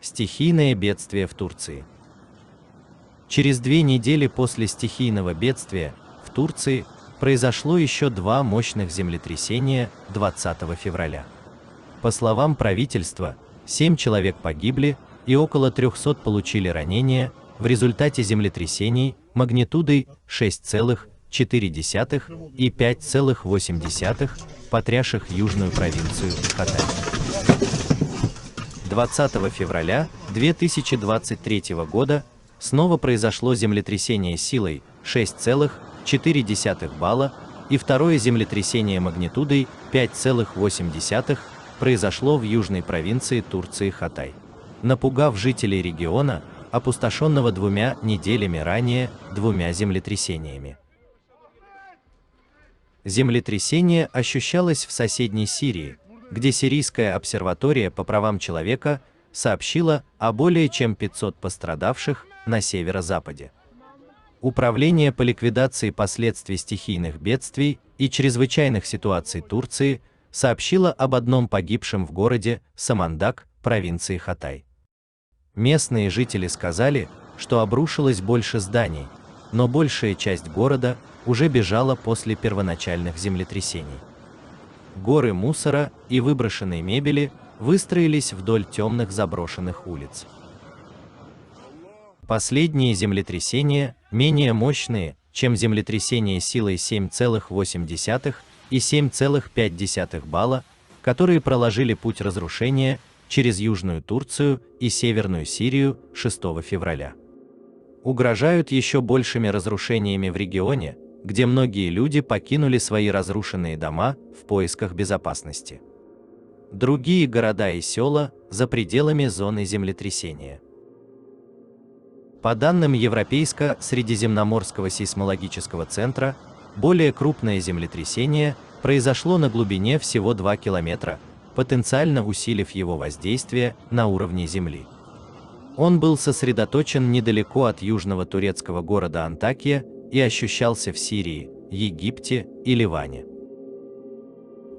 Стихийное бедствие в Турции. Через 2 недели после стихийного бедствия в Турции произошло еще 2 мощных землетрясения 20 февраля. По словам правительства, 7 человек погибли и около 300 получили ранения в результате землетрясений магнитудой 6,4 и 5,8, потрясших южную провинцию Хатай. 20 февраля 2023 года снова произошло землетрясение силой 6,4 балла, и второе землетрясение магнитудой 5,8 произошло в южной провинции Турции Хатай, напугав жителей региона, опустошенного 2 неделями ранее 2 землетрясениями. Землетрясение ощущалось в соседней Сирии, где Сирийская обсерватория по правам человека сообщила о более чем 500 пострадавших на северо-западе. Управление по ликвидации последствий стихийных бедствий и чрезвычайных ситуаций Турции сообщило об одном погибшем в городе Самандак, провинции Хатай. Местные жители сказали, что обрушилось больше зданий, но большая часть города уже бежала после первоначальных землетрясений. Горы мусора и выброшенной мебели выстроились вдоль темных заброшенных улиц. Последние землетрясения менее мощные, чем землетрясения силой 7,8 и 7,5 балла, которые проложили путь разрушения через Южную Турцию и Северную Сирию 6 февраля. Угрожают еще большими разрушениями в регионе, где многие люди покинули свои разрушенные дома в поисках безопасности. Другие города и села за пределами зоны землетрясения. По данным Европейско-Средиземноморского сейсмологического центра, более крупное землетрясение произошло на глубине всего 2 километра, потенциально усилив его воздействие на уровне Земли. Он был сосредоточен недалеко от южного турецкого города Антакия и ощущался в Сирии, Египте и Ливане.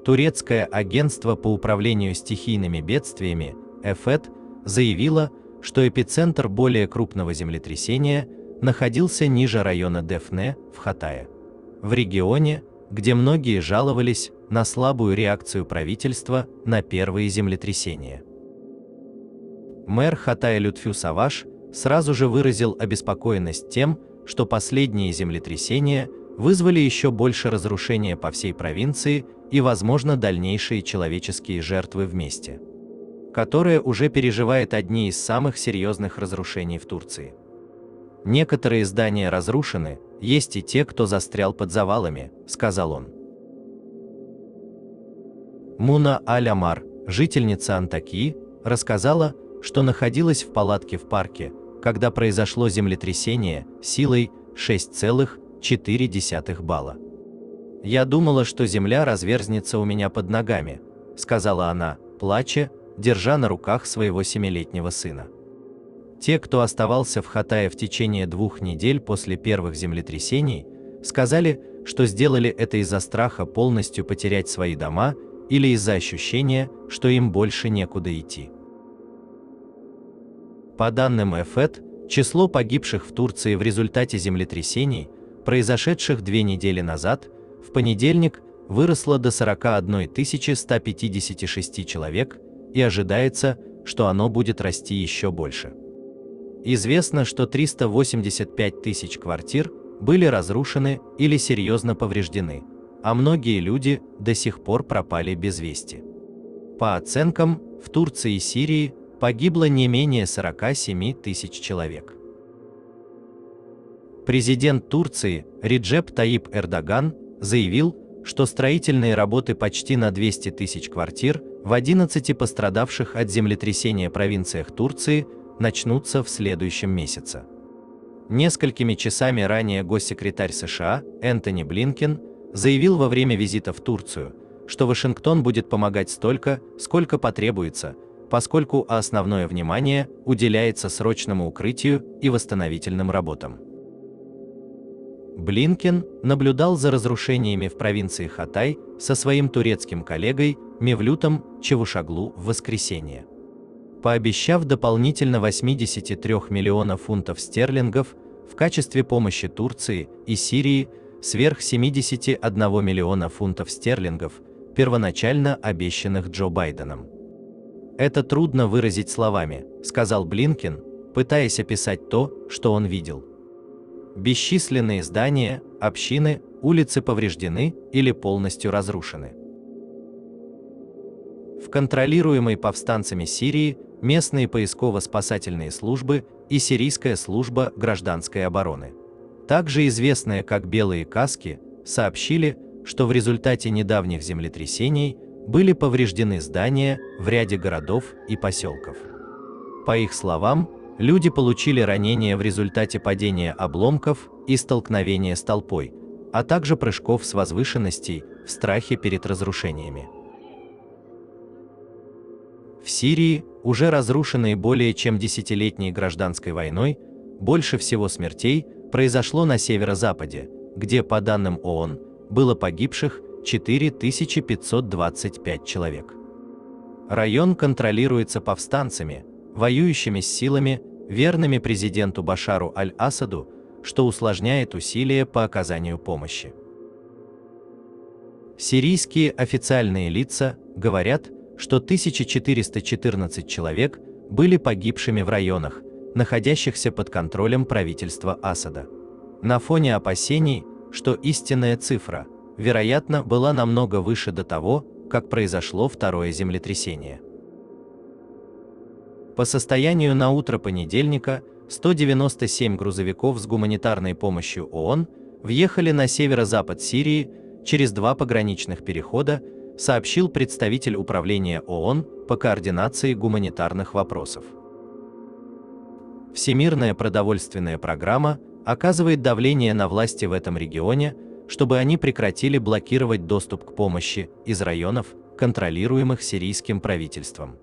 Турецкое агентство по управлению стихийными бедствиями ЭФЭД заявило, что эпицентр более крупного землетрясения находился ниже района Дефне в Хатае, в регионе, где многие жаловались на слабую реакцию правительства на первые землетрясения. Мэр Хатая Лютфю Саваш сразу же выразил обеспокоенность тем, что последние землетрясения вызвали еще больше разрушения по всей провинции и, возможно, дальнейшие человеческие жертвы в месте, которое уже переживает одни из самых серьезных разрушений в Турции. Некоторые здания разрушены, есть и те, кто застрял под завалами, сказал он. Муна Аль-Амар, жительница Антакии, рассказала, что находилась в палатке в парке, когда произошло землетрясение силой 6,4 балла. «Я думала, что земля разверзнется у меня под ногами», — сказала она, плача, держа на руках своего 7-летнего сына. Те, кто оставался в Хатае в течение 2 недель после первых землетрясений, сказали, что сделали это из-за страха полностью потерять свои дома или из-за ощущения, что им больше некуда идти. По данным ЭФЭД, число погибших в Турции в результате землетрясений, произошедших 2 недели назад, в понедельник выросло до 41 156 человек, и ожидается, что оно будет расти еще больше. Известно, что 385 тысяч квартир были разрушены или серьезно повреждены, а многие люди до сих пор пропали без вести. По оценкам, в Турции и Сирии погибло не менее 47 тысяч человек. Президент Турции Реджеп Таип Эрдоган заявил, что строительные работы почти на 200 тысяч квартир в 11 пострадавших от землетрясения провинциях Турции начнутся в следующем месяце. Несколькими часами ранее госсекретарь США Энтони Блинкен заявил во время визита в Турцию, что Вашингтон будет помогать столько, сколько потребуется, поскольку основное внимание уделяется срочному укрытию и восстановительным работам. Блинкен наблюдал за разрушениями в провинции Хатай со своим турецким коллегой Мевлютом Чавушоглу в воскресенье. пообещав дополнительно 83 миллионов фунтов стерлингов в качестве помощи Турции и Сирии сверх 71 миллиона фунтов стерлингов, первоначально обещанных Джо Байденом. «Это трудно выразить словами», — сказал Блинкен, пытаясь описать то, что он видел. Бесчисленные здания, общины, улицы повреждены или полностью разрушены. В контролируемой повстанцами Сирии местные поисково-спасательные службы и сирийская служба гражданской обороны, также известная как «Белые каски», сообщили, что в результате недавних землетрясений были повреждены здания в ряде городов и поселков. По их словам, люди получили ранения в результате падения обломков и столкновения с толпой, а также прыжков с возвышенностей в страхе перед разрушениями. В Сирии, уже разрушенной более чем десятилетней гражданской войной, больше всего смертей произошло на северо-западе, где, по данным ООН, было погибших 4525 человек. Район контролируется повстанцами, воюющими с силами, верными президенту Башару аль-Асаду, что усложняет усилия по оказанию помощи. Сирийские официальные лица говорят, что 1414 человек были погибшими в районах, находящихся под контролем правительства Асада. На фоне опасений, что истинная цифра, вероятно, была намного выше до того, как произошло второе землетрясение. По состоянию на утро понедельника 197 грузовиков с гуманитарной помощью ООН въехали на северо-запад Сирии через 2 пограничных перехода, сообщил представитель управления ООН по координации гуманитарных вопросов. Всемирная продовольственная программа оказывает давление на власти в этом регионе, чтобы они прекратили блокировать доступ к помощи из районов, контролируемых сирийским правительством.